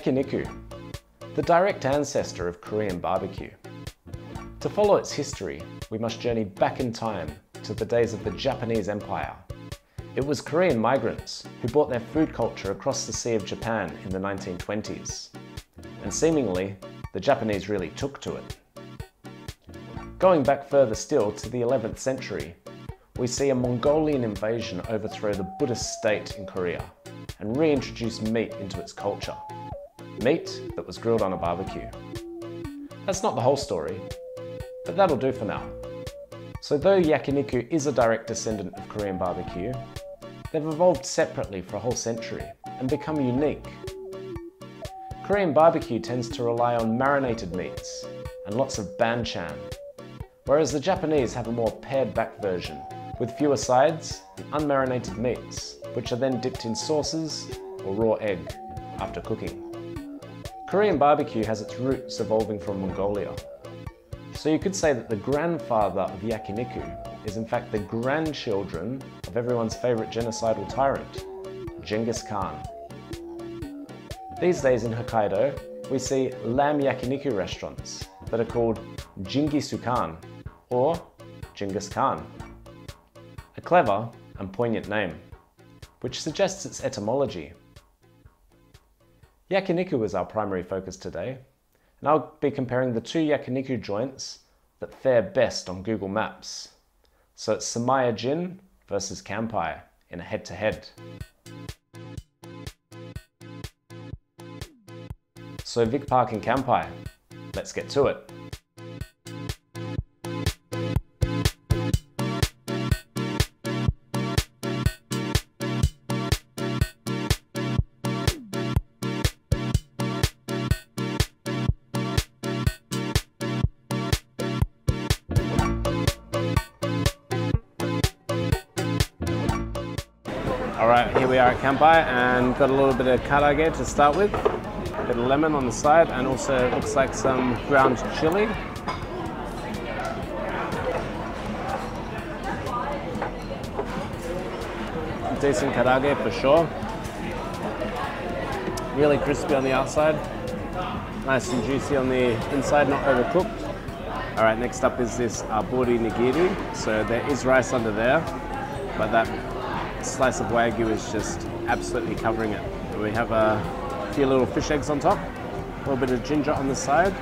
Yakiniku, the direct ancestor of Korean barbecue. To follow its history, we must journey back in time to the days of the Japanese Empire. It was Korean migrants who brought their food culture across the Sea of Japan in the 1920s. And seemingly, the Japanese really took to it. Going back further still to the 11th century, we see a Mongolian invasion overthrow the Buddhist state in Korea and reintroduce meat into its culture. Meat that was grilled on a barbecue. That's not the whole story, but that'll do for now. So though Yakiniku is a direct descendant of Korean barbecue, they've evolved separately for a whole century and become unique. Korean barbecue tends to rely on marinated meats and lots of banchan, whereas the Japanese have a more pared-back version with fewer sides and unmarinated meats, which are then dipped in sauces or raw egg after cooking. Korean barbecue has its roots evolving from Mongolia. So you could say that the grandfather of Yakiniku is in fact the grandchildren of everyone's favourite genocidal tyrant, Genghis Khan. These days in Hokkaido, we see lamb yakiniku restaurants that are called Jingisukan or Genghis Khan. A clever and poignant name, which suggests its etymology. Yakiniku is our primary focus today, and I'll be comparing the two yakiniku joints that fare best on Google Maps. So it's Samaya Gin versus Kampai in a head-to-head. So Vic Park and Kampai, let's get to it. Alright, here we are at Kampai and got a little bit of karage to start with. A bit of lemon on the side and also looks like some ground chili. Decent karage for sure. Really crispy on the outside. Nice and juicy on the inside, not overcooked. Alright, next up is this aburi nigiri. So there is rice under there, but that slice of Wagyu is just absolutely covering it. We have a few little fish eggs on top, a little bit of ginger on the side,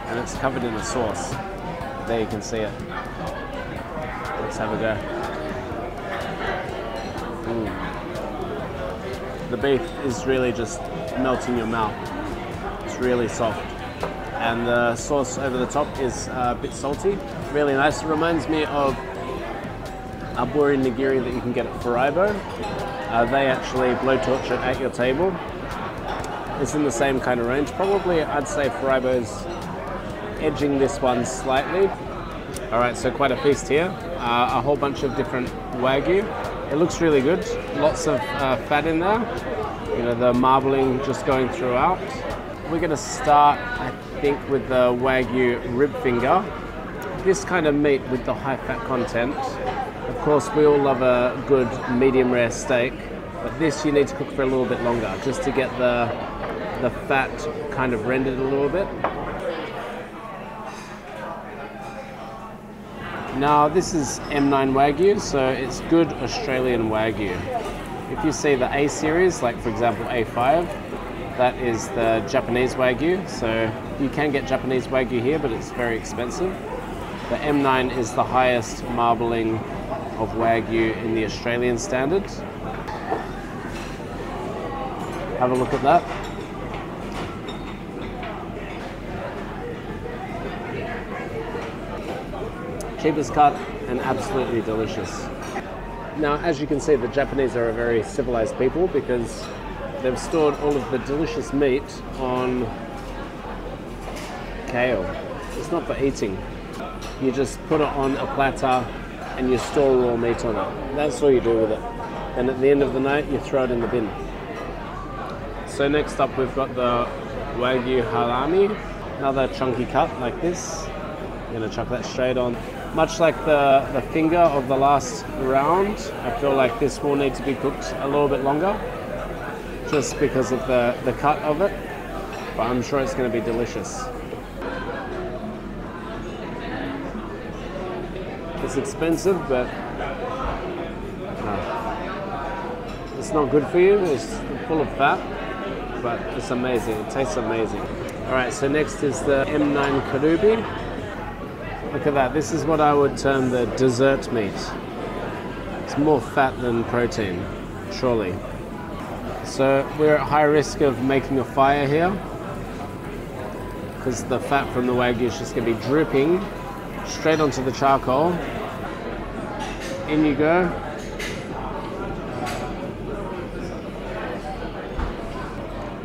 and it's covered in a sauce. There you can see it. Let's have a go. The beef is really just melting your mouth. It's really soft. And the sauce over the top is a bit salty. Really nice. It reminds me of aburi nigiri that you can get at Faribo. They actually blowtorch it at your table. It's in the same kind of range. Probably I'd say Faribo's edging this one slightly. Alright, so quite a feast here. A whole bunch of different Wagyu. It looks really good. Lots of fat in there. You know, the marbling just going throughout. We're going to start, I think, with the Wagyu rib finger. This kind of meat with the high fat content. Of course, we all love a good medium rare steak, but this you need to cook for a little bit longer just to get the fat kind of rendered a little bit. Now this is M9 Wagyu, so it's good Australian Wagyu. If you see the A series, like for example A5, that is the Japanese Wagyu, so you can get Japanese Wagyu here, but it's very expensive. The M9 is the highest marbling of Wagyu in the Australian standard. Have a look at that. Cheapest cut and absolutely delicious. Now, as you can see, the Japanese are a very civilized people because they've stored all of the delicious meat on kale. It's not for eating. You just put it on a platter and you store raw meat on it. That's all you do with it. And at the end of the night, you throw it in the bin. So next up, we've got the Wagyu halami. Another chunky cut like this. I'm gonna chuck that straight on. Much like the finger of the last round, I feel like this will need to be cooked a little bit longer, just because of the cut of it. but I'm sure it's going to be delicious. It's expensive, but it's not good for you. It's full of fat, but it's amazing. It tastes amazing. All right, so next is the M9 Karubi. Look at that. This is what I would term the dessert meat. It's more fat than protein, surely. So we're at high risk of making a fire here because the fat from the Wagyu is just going to be dripping straight onto the charcoal. In you go.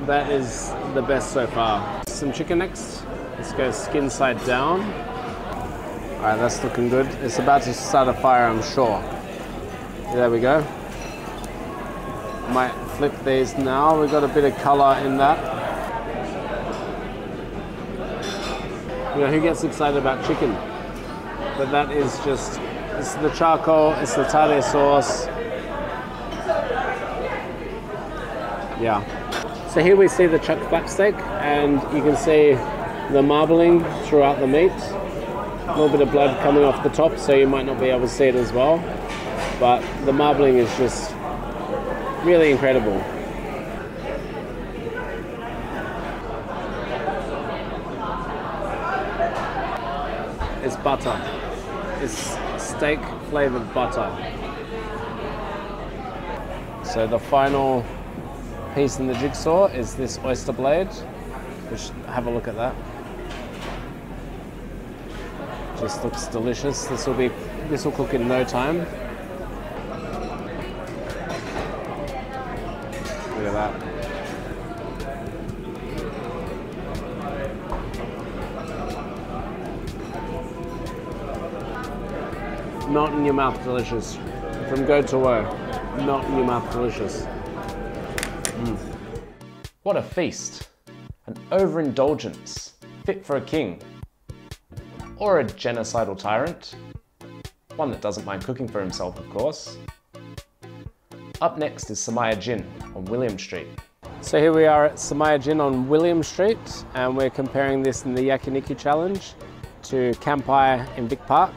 That is the best so far. Some chicken next. Let's go skin side down. All right, that's looking good. It's about to start a fire, I'm sure. There we go. Might flip these now. We've got a bit of color in that. You know, who gets excited about chicken? But that is just, it's the charcoal, it's the tare sauce. Yeah. So here we see the chuck flap steak, and you can see the marbling throughout the meat. A little bit of blood coming off the top, so you might not be able to see it as well. But the marbling is just really incredible. It's butter. It's steak flavored butter. So the final piece in the jigsaw is this oyster blade. Just have a look at that. Just looks delicious. This will cook in no time. Look at that. Melt in your mouth, delicious. From go to woe, melt in your mouth, delicious. What a feast! An overindulgence, fit for a king. Or a genocidal tyrant. One that doesn't mind cooking for himself, of course. Up next is Samaya Gin on William Street. So here we are at Samaya Gin on William Street, and we're comparing this in the Yakiniku challenge to Kampai in Vic Park.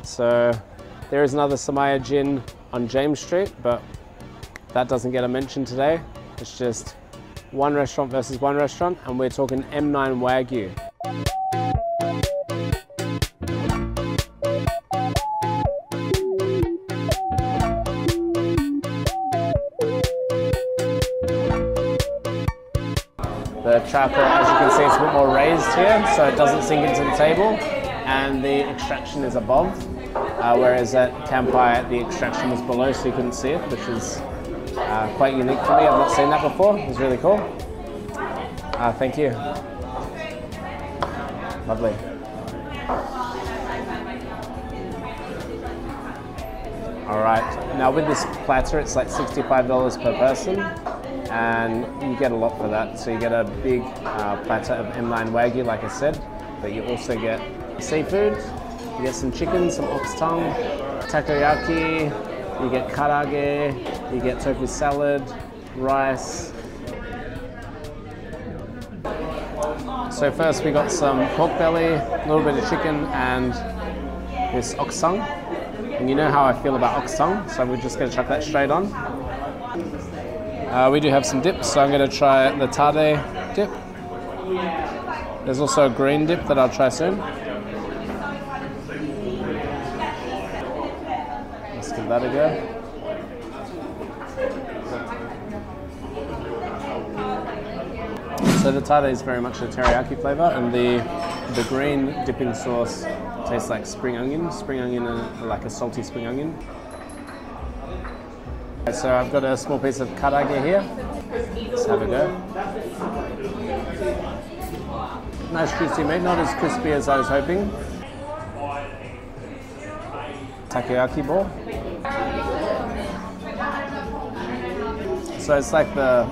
So there is another Samaya Gin on James Street, but that doesn't get a mention today. It's just one restaurant versus one restaurant, and we're talking M9 Wagyu. The charcoal, as you can see, it's a bit more raised here, so it doesn't sink into the table, and the extraction is above, whereas at Kampai the extraction was below, so you couldn't see it, which is quite unique for me. I've not seen that before. It's really cool. Thank you. Lovely. All right, now with this platter, it's like $65 per person, and you get a lot for that. So you get a big platter of M9 Wagyu, like I said, but you also get seafood, you get some chicken, some ox tongue, takoyaki, you get karage, you get tofu salad, rice. So first we got some pork belly, a little bit of chicken, and this ox tongue. And you know how I feel about ox tongue, so we're just going to chuck that straight on. We do have some dips, so I'm going to try the tare dip. There's also a green dip that I'll try soon. Let's give that a go. So the tare is very much a teriyaki flavor, and the green dipping sauce tastes like spring onion and like a salty spring onion. So I've got a small piece of karage here. Let's have a go. Nice juicy meat, not as crispy as I was hoping. Takoyaki ball. So it's like the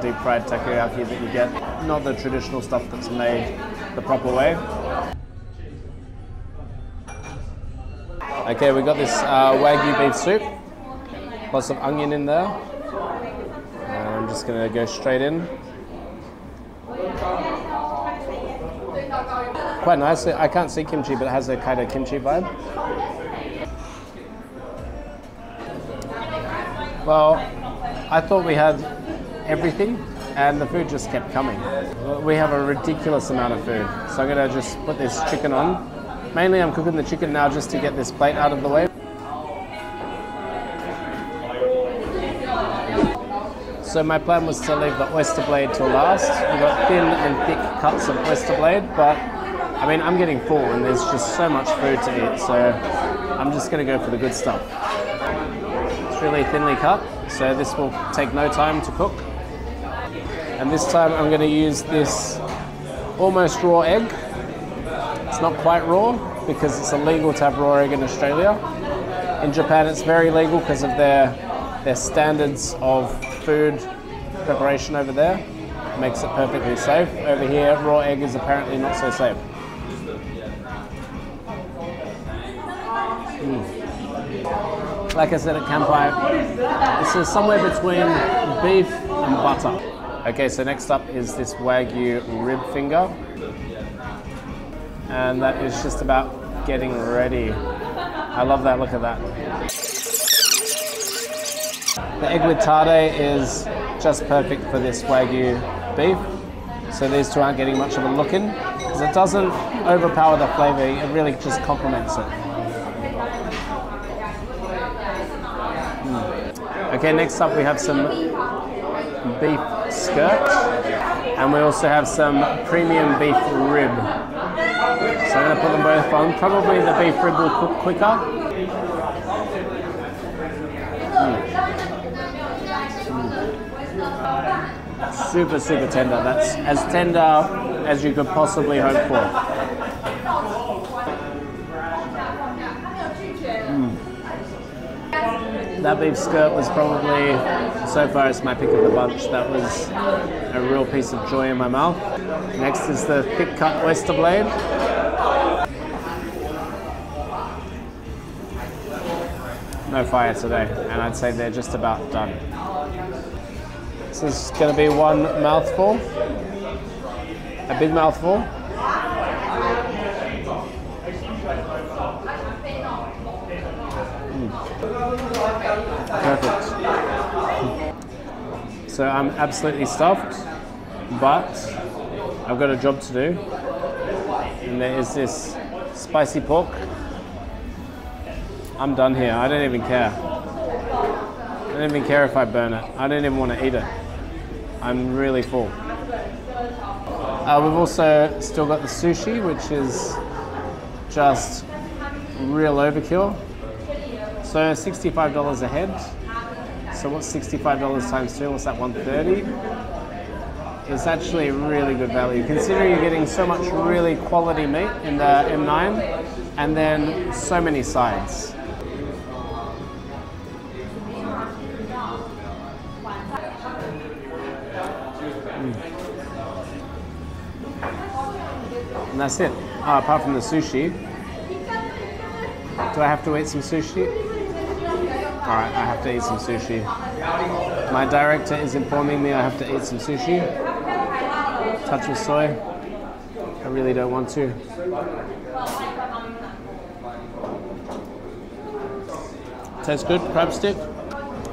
deep fried takoyaki that you get, not the traditional stuff that's made the proper way. Okay, we got this Wagyu beef soup. Lots of onion in there. And I'm just gonna go straight in. Quite nice. I can't see kimchi, but it has a kind of kimchi vibe. Well, I thought we had everything, and the food just kept coming. We have a ridiculous amount of food, so I'm gonna just put this chicken on. Mainly I'm cooking the chicken now just to get this plate out of the way. So my plan was to leave the oyster blade till last. We've got thin and thick cuts of oyster blade, but I mean, I'm getting full and there's just so much food to eat, so I'm just gonna go for the good stuff. It's really thinly cut, so this will take no time to cook. And this time I'm gonna use this almost raw egg. It's not quite raw because it's illegal to have raw egg in Australia. In Japan it's very legal because of their standards of food preparation over there. Makes it perfectly safe. Over here, raw egg is apparently not so safe. Like I said at Kampai, this is somewhere between beef and butter. Okay, so next up is this Wagyu rib finger. And that is just about getting ready. I love that, look at that. The egg with tarde is just perfect for this Wagyu beef. So these two aren't getting much of a look in, because it doesn't overpower the flavor, it really just complements it. Okay, next up we have some beef skirt, and we also have some premium beef rib. So I'm going to put them both on. Probably the beef rib will cook quicker. Super, super tender. That's as tender as you could possibly hope for. That beef skirt was probably, so far it's my pick of the bunch. That was a real piece of joy in my mouth. Next is the thick cut oyster blade. No fire today, and I'd say they're just about done. This is going to be one mouthful, a big mouthful. Perfect. So I'm absolutely stuffed, but I've got a job to do. And there is this spicy pork. I'm done here. I don't even care. I don't even care if I burn it. I don't even want to eat it. I'm really full. We've also still got the sushi, which is just real overkill. So $65 a head. So what's $65 times 2? What's that, $130? It's actually really good value, considering you're getting so much really quality meat in the M9 and then so many sides. And that's it. Oh, apart from the sushi. Do I have to eat some sushi? Alright, I have to eat some sushi. My director is informing me I have to eat some sushi. Touch of soy. I really don't want to. Tastes good, crab stick,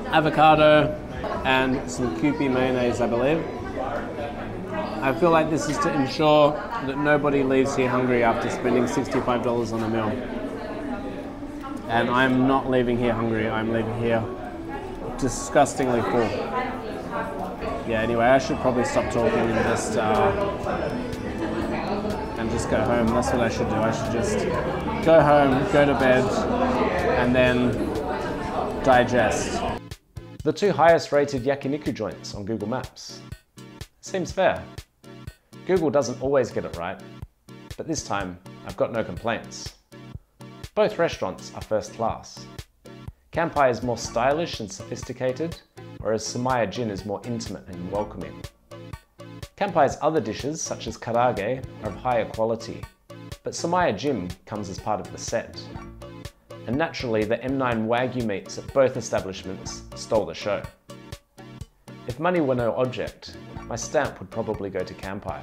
avocado, and some Kewpie mayonnaise, I believe. I feel like this is to ensure that nobody leaves here hungry after spending $65 on a meal. And I'm not leaving here hungry, I'm leaving here disgustingly full. Yeah, anyway, I should probably stop talking and just go home. That's what I should do. I should just go home, go to bed, and then digest. The two highest rated Yakiniku joints on Google Maps. Seems fair. Google doesn't always get it right, but this time I've got no complaints. Both restaurants are first class. Kampai is more stylish and sophisticated, whereas Samaya Gin is more intimate and welcoming. Kampai's other dishes, such as karage, are of higher quality, but Samaya Gin comes as part of the set. And naturally, the M9 Wagyu meats at both establishments stole the show. If money were no object, my stamp would probably go to Kampai.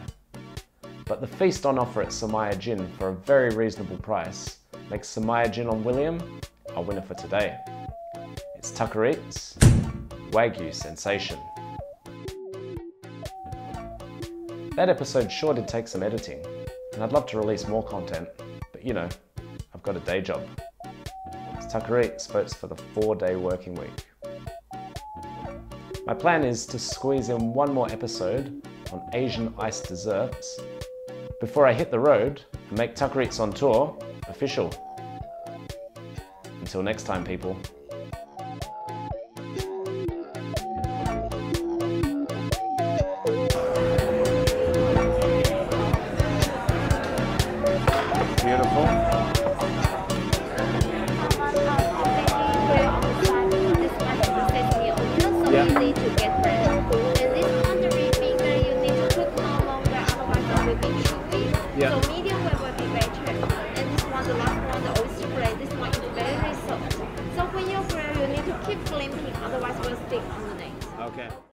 but the feast on offer at Samaya Gin for a very reasonable price makes Samaya Gin on William our winner for today. It's Tucker Eats Wagyu Sensation. That episode sure did take some editing, and I'd love to release more content, but you know, I've got a day job. It's Tucker Eats votes for the 4-day working week. My plan is to squeeze in one more episode on Asian iced desserts before I hit the road and make Tucker Eats on Tour official. Until next time, people. Beautiful. Yeah. Easy to get ready. And this one, the finger, you need to cook no longer, otherwise it will be chewy. Yeah. So medium well will be better. And this one, the last one, the oyster bread, this one is very soft. So when you grill, you need to keep flipping, otherwise it will stick on the nails. Okay.